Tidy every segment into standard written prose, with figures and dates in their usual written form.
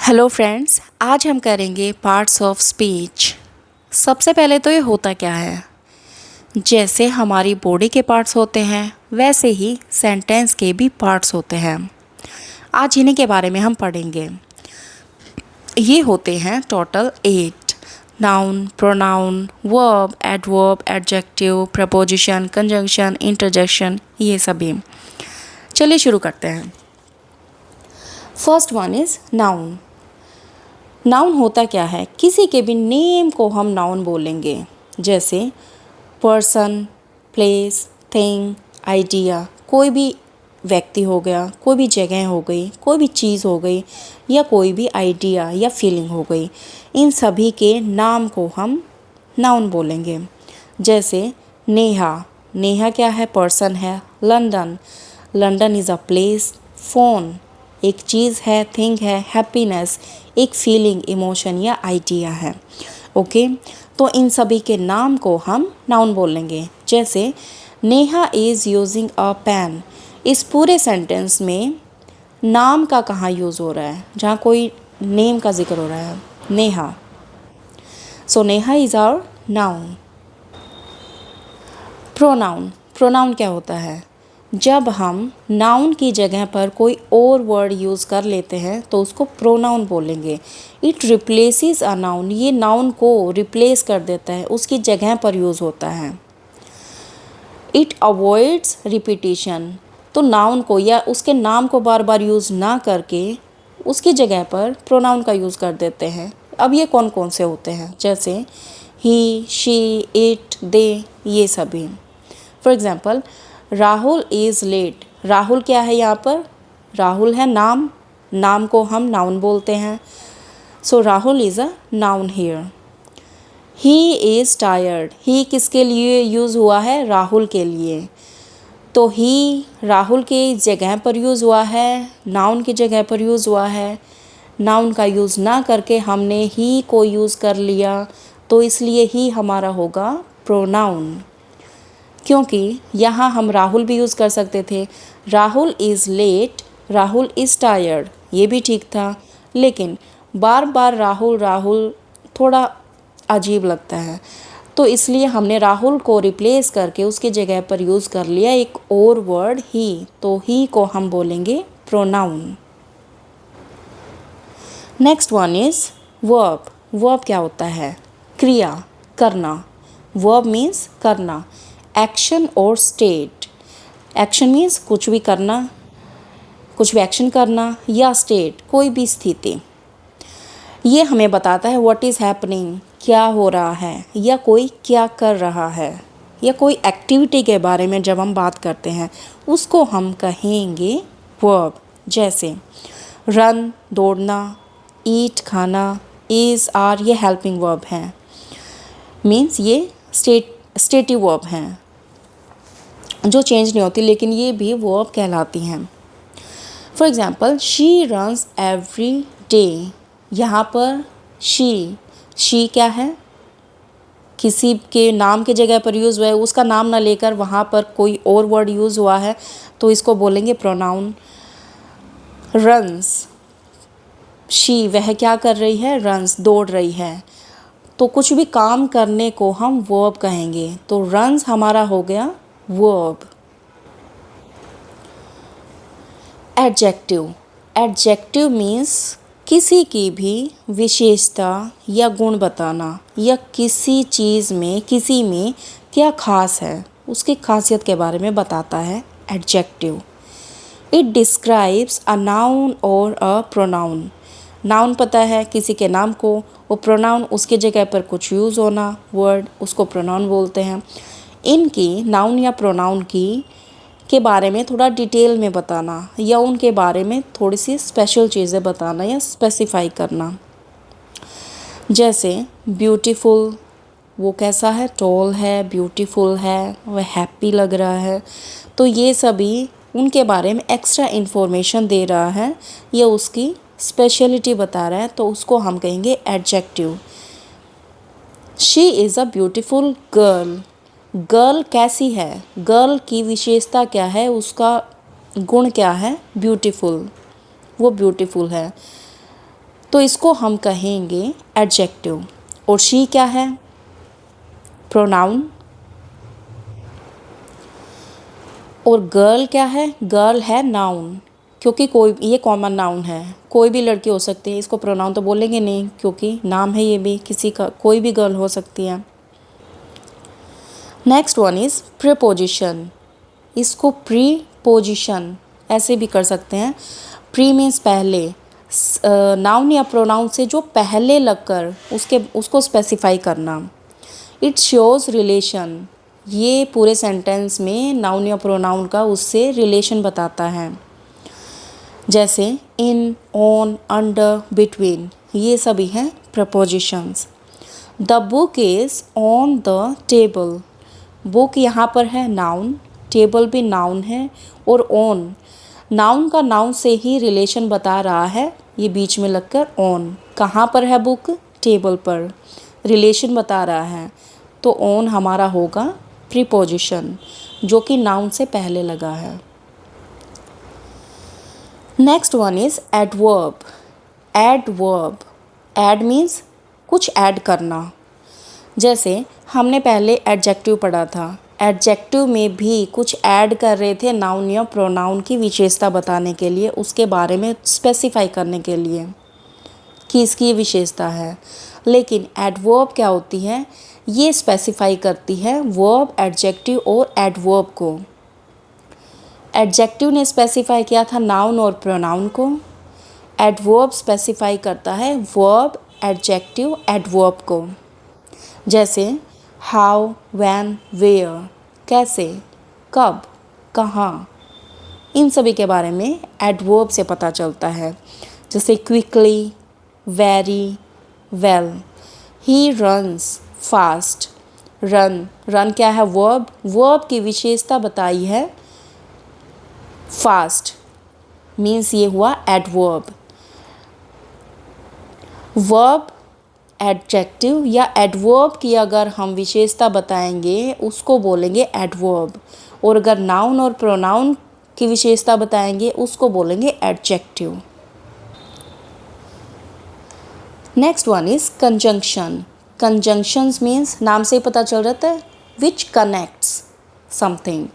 Hello friends, आज हम करेंगे पार्ट्स ऑफ स्पीच। सबसे पहले तो ये होता क्या है। जैसे हमारी बॉडी के पार्ट्स होते हैं वैसे ही सेंटेंस के भी पार्ट्स होते हैं। आज इन्हीं के बारे में हम पढ़ेंगे। ये होते हैं total 8: noun, pronoun, verb, adverb, adjective, preposition, conjunction, interjection, ये सभी। चलिए शुरू करते हैं। First one is noun. Noun होता क्या है, किसी के भी नेम को हम नाउन बोलेंगे। जैसे पर्सन, प्लेस, थिंग, आइडिया। कोई भी व्यक्ति हो गया, कोई भी जगह हो गई, कोई भी चीज़ हो गई, या कोई भी आइडिया या फीलिंग हो गई, इन सभी के नाम को हम नाउन बोलेंगे। जैसे नेहा। नेहा क्या है, पर्सन है। London, London is a place. Phone एक चीज़ है, थिंग है। हैप्पीनेस एक फीलिंग, इमोशन या आइडिया है। ओके, तो इन सभी के नाम को हम नाउन बोलेंगे। जैसे Neha is using a pen. इस पूरे सेंटेंस में नाम का कहाँ यूज़ हो रहा है, जहाँ कोई नेम का जिक्र हो रहा है, Neha. So Neha is our noun. Pronoun. Pronoun क्या होता है, जब हम नाउन की जगह पर कोई और वर्ड यूज़ कर लेते हैं तो उसको प्रोनाउन बोलेंगे। It replaces a noun. ये नाउन को रिप्लेस कर देता है, उसकी जगह पर यूज़ होता है। It avoids repetition. तो नाउन को या उसके नाम को बार बार यूज़ ना करके उसकी जगह पर प्रोनाउन का यूज़ कर देते हैं। अब ये कौन कौन से होते हैं, जैसे ही, शी, इट, दे, ये सभी। For example, Rahul is late. Rahul क्या है यहाँ पर, राहुल है नाम, नाम को हम नाउन बोलते हैं। So Rahul is a noun here. He is tired. He किसके लिए यूज़ हुआ है, राहुल के लिए। तो ही राहुल के जगह पर यूज़ हुआ है, नाउन की जगह पर यूज़ हुआ है। नाउन का यूज़ ना करके हमने ही को यूज़ कर लिया, तो इसलिए ही हमारा होगा प्रोनाउन। क्योंकि यहाँ हम राहुल भी यूज़ कर सकते थे। Rahul is late, Rahul is tired, ये भी ठीक था। लेकिन बार बार राहुल राहुल थोड़ा अजीब लगता है, तो इसलिए हमने राहुल को रिप्लेस करके उसकी जगह पर यूज़ कर लिया एक और वर्ड ही। तो ही को हम बोलेंगे pronoun. Next one is verb. Verb क्या होता है, क्रिया, करना। वर्ब मीन्स करना, एक्शन और स्टेट। एक्शन मीन्स कुछ भी करना, कुछ भी एक्शन करना, या स्टेट कोई भी स्थिति। ये हमें बताता है व्हाट इज़ हैपनिंग, क्या हो रहा है, या कोई क्या कर रहा है, या कोई एक्टिविटी के बारे में जब हम बात करते हैं उसको हम कहेंगे वर्ब। जैसे रन दौड़ना, ईट खाना, इज़, आर, ये हेल्पिंग वर्ब हैं। मीन्स ये स्टेटिव वर्ब हैं जो चेंज नहीं होती, लेकिन ये भी वर्ब कहलाती हैं। For example, she runs every day. यहाँ पर शी क्या है, किसी के नाम की जगह पर यूज़ हुआ है, उसका नाम ना लेकर वहाँ पर कोई और वर्ड यूज़ हुआ है, तो इसको बोलेंगे प्रोनाउन। रन्स, शी वह क्या कर रही है, रन्स दौड़ रही है, तो कुछ भी काम करने को हम वर्ब कहेंगे। तो रन्स हमारा हो गया वर्ब। एडजेक्टिव। एडजेक्टिव मीन्स किसी की भी विशेषता या गुण बताना, या किसी चीज़ में, किसी में क्या खास है उसकी खासियत के बारे में बताता है adjective. It describes a noun और अ प्रोनाउन। नाउन पता है किसी के नाम को, वो प्रोनाउन उसके जगह पर कुछ यूज़ होना वर्ड, उसको प्रोनाउन बोलते हैं। इनकी नाउन या प्रोनाउन की के बारे में थोड़ा डिटेल में बताना, या उनके बारे में थोड़ी सी स्पेशल चीज़ें बताना या स्पेसिफाई करना। जैसे ब्यूटीफुल, वो कैसा है, टॉल है, ब्यूटीफुल है, वह हैप्पी लग रहा है। तो ये सभी उनके बारे में एक्स्ट्रा इन्फॉर्मेशन दे रहा है या उसकी स्पेशलिटी बता रहा है, तो उसको हम कहेंगे adjective. She is a beautiful girl. Girl कैसी है, गर्ल की विशेषता क्या है, उसका गुण क्या है, ब्यूटीफुल, वो ब्यूटीफुल है। तो इसको हम कहेंगे एडजेक्टिव। और शी क्या है? प्रोनाउन। और गर्ल क्या है? गर्ल है नाउन, क्योंकि कोई, ये कॉमन नाउन है, कोई भी लड़की हो सकती है, इसको प्रोनाउन तो बोलेंगे नहीं क्योंकि नाम है, ये भी किसी का, कोई भी गर्ल हो सकती है। Next one is preposition. इसको प्रीपोजिशन ऐसे भी कर सकते हैं। प्री मीन्स पहले, नाउन या प्रोनाउन से जो पहले लगकर उसको स्पेसिफाई करना। इट शोज़ रिलेशन, ये पूरे सेंटेंस में नाउन या प्रोनाउन का उससे रिलेशन बताता है। जैसे इन, ऑन, अंडर, बिटवीन, ये सभी हैं propositions. The book is on the table. Book यहाँ पर है नाउन, टेबल भी नाउन है, और ऑन, नाउन का नाउन से ही रिलेशन बता रहा है, ये बीच में लगकर ऑन। कहाँ पर है बुक? टेबल पर, रिलेशन बता रहा है, तो ऑन हमारा होगा प्रीपोजिशन, जो कि नाउन से पहले लगा है। Next one is adverb. Adverb, ad means कुछ ऐड करना। जैसे हमने पहले एडजेक्टिव पढ़ा था, एडजेक्टिव में भी कुछ ऐड कर रहे थे नाउन या प्रोनाउन की विशेषता बताने के लिए, उसके बारे में स्पेसिफाई करने के लिए कि इसकी ये विशेषता है। लेकिन एडवर्ब क्या होती है? ये स्पेसिफाई करती है वर्ब, एडजेक्टिव और एडवर्ब को। एडजेक्टिव ने स्पेसिफाई किया था नाउन और प्रोनाउन को, एडवर्ब स्पेसिफाई करता है वर्ब, एडजेक्टिव, एडवर्ब को। जैसे हाउ, व्हेन, वेयर, कैसे, कब, कहाँ, इन सभी के बारे में एडवर्ब से पता चलता है। जैसे quickly, very, well. He runs fast. Run, run क्या है? वर्ब, वर्ब की विशेषता बताई है फास्ट, मीन्स ये हुआ एडवर्ब। वर्ब, एडजेक्टिव या एडवर्ब की अगर हम विशेषता बताएंगे उसको बोलेंगे एडवर्ब, और अगर नाउन और प्रोनाउन की विशेषता बताएंगे उसको बोलेंगे adjective. Next one is conjunction. Conjunctions means नाम से ही पता चल जाता है which connects something.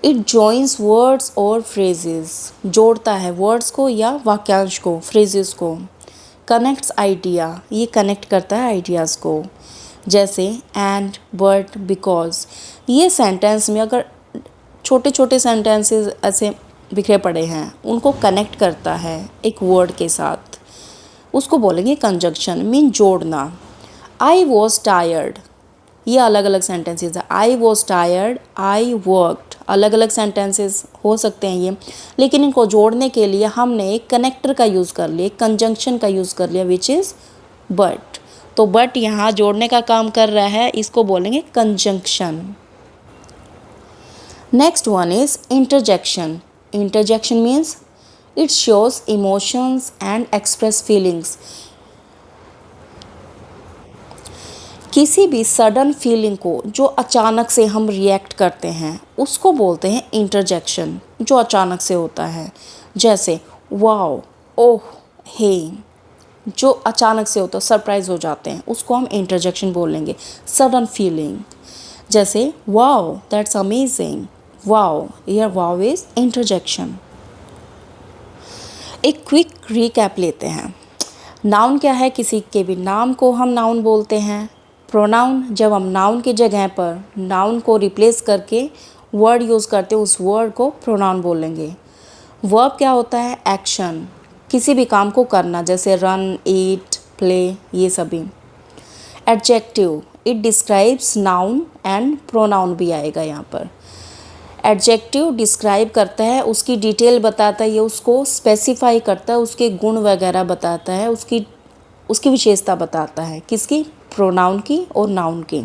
It joins words और फ्रेजेस, जोड़ता है वर्ड्स को या वाक्यांश को, फ्रेजेस को। कनेक्ट्स आइडिया, ये कनेक्ट करता है आइडियाज़ को। जैसे एंड, बट, बिकॉज, ये सेंटेंस में अगर छोटे छोटे सेंटेंसेस ऐसे बिखरे पड़े हैं उनको कनेक्ट करता है एक वर्ड के साथ, उसको बोलेंगे कंजंक्शन, मीन जोड़ना। आई वॉज टायर्ड, ये अलग अलग सेंटेंसेस है। I was tired, I worked, अलग अलग सेंटेंसेस हो सकते हैं ये, लेकिन इनको जोड़ने के लिए हमने एक कनेक्टर का यूज़ कर लिया, एक कंजंक्शन का यूज़ कर लिया, विच इज़ बट। तो बट यहाँ जोड़ने का काम कर रहा है, इसको बोलेंगे conjunction. Next one is interjection. Interjection means it shows emotions and express feelings. किसी भी सडन फीलिंग को जो अचानक से हम रिएक्ट करते हैं उसको बोलते हैं इंटरजेक्शन, जो अचानक से होता है। जैसे वाओ, ओह, हे, जो अचानक से होता है, सरप्राइज हो जाते हैं, उसको हम इंटरजेक्शन बोलेंगे, सडन फीलिंग। जैसे wow, that's amazing, wow, here wow is interjection. एक क्विक रिकैप लेते हैं। नाउन क्या है? किसी के भी नाम को हम नाउन बोलते हैं। प्रोनाउन, जब हम नाउन की जगह पर नाउन को रिप्लेस करके वर्ड यूज़ करते हैं, उस वर्ड को प्रोनाउन बोलेंगे। वर्ब क्या होता है? एक्शन, किसी भी काम को करना, जैसे रन, ईट, प्ले, ये सभी। Adjective, it describes noun and pronoun भी आएगा यहाँ पर। एडजेक्टिव डिस्क्राइब करता है, उसकी डिटेल बताता है, ये उसको स्पेसिफाई करता है, उसके गुण वगैरह बताता है, उसकी विशेषता बताता है, किसकी? प्रोनाउन की और नाउन की।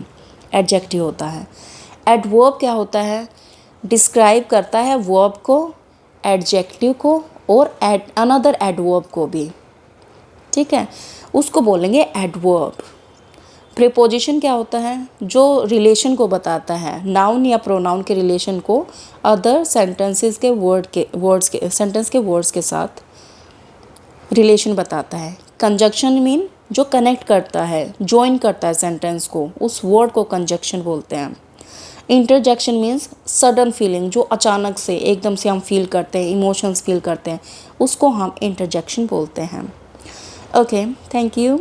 एडजेक्टिव होता है। एडवर्ब क्या होता है? डिस्क्राइब करता है वर्ब को, एडजेक्टिव को और अनदर एडवर्ब को भी, ठीक है, उसको बोलेंगे एडवर्ब। प्रीपोजिशन क्या होता है? जो रिलेशन को बताता है, नाउन या प्रोनाउन के रिलेशन को अदर सेंटेंस के वर्ड्स के साथ रिलेशन बताता है। कंजक्शन मीन जो कनेक्ट करता है, जॉइन करता है सेंटेंस को, उस वर्ड को कंजक्शन बोलते हैं। इंटरजेक्शन मीन्स सडन फीलिंग, जो अचानक से एकदम से हम फील करते हैं, इमोशंस फील करते हैं, उसको हम इंटरजेक्शन बोलते हैं। Okay, thank you.